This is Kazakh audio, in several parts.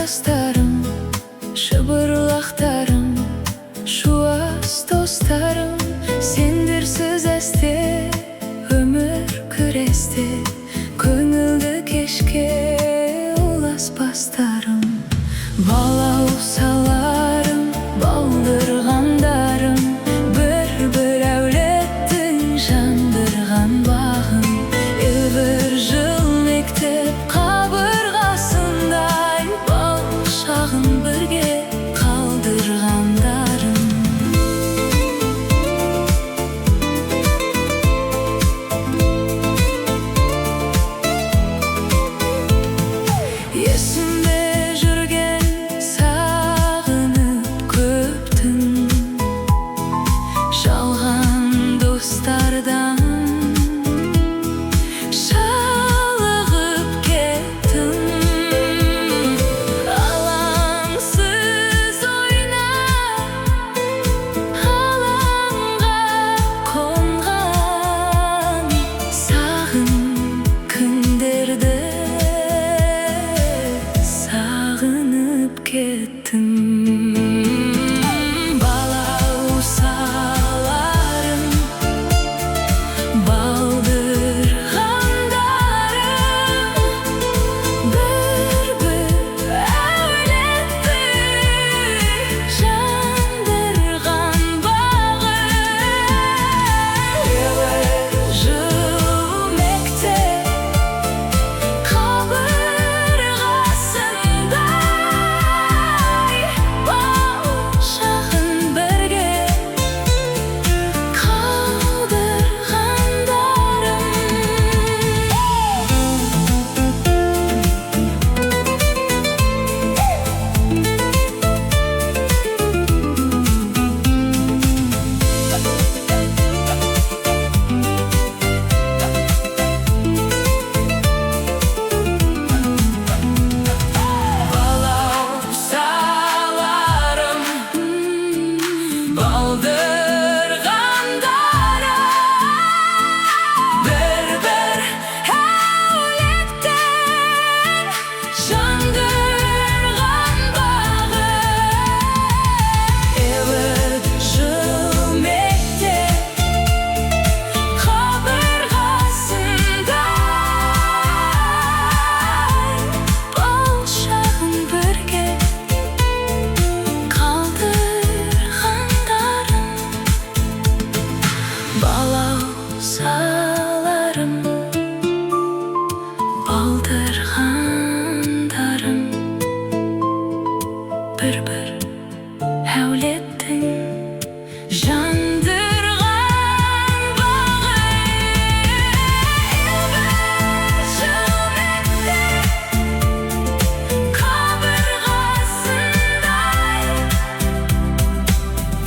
сыныптастарым, шыбырлақтарым, шуас достарым, сендерсіз әсте өмір күресте, көңілді кешке ұласпастарым. Балаусаларым, балдырғандарым, бір-бір әулеттің жандырған бағын. Бір жыл мектеп қабырғасындай, бал шағын бірге қалдырғандарым. Есімде жүрген сағынып көптің, жалған достардан шалығып кеттім. Алаңсыз ойнап, алаңға қонған сағын күндерді сағынып кеттім. Балаусаларым, балдырғандарым, бір-бір әулеттің жандырған бағы. Жыл мектеп қабырғасындай, бал шағын бірге қалдырғандарым. Балаусаларым, балдырғандарым, бір-бір әулеттің жандырған бағы. Жыл мектеп қабырғасындай, бал шағын бірге қалдырғандарым. Балаусаларым, балдырғандарым, бір-бір әулеттің жандырған бағы. Жыл мектеп қабырғасындай,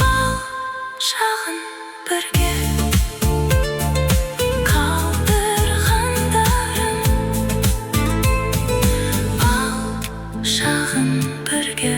бал шағын бірге қалдырғандарым. Бал шағын бірге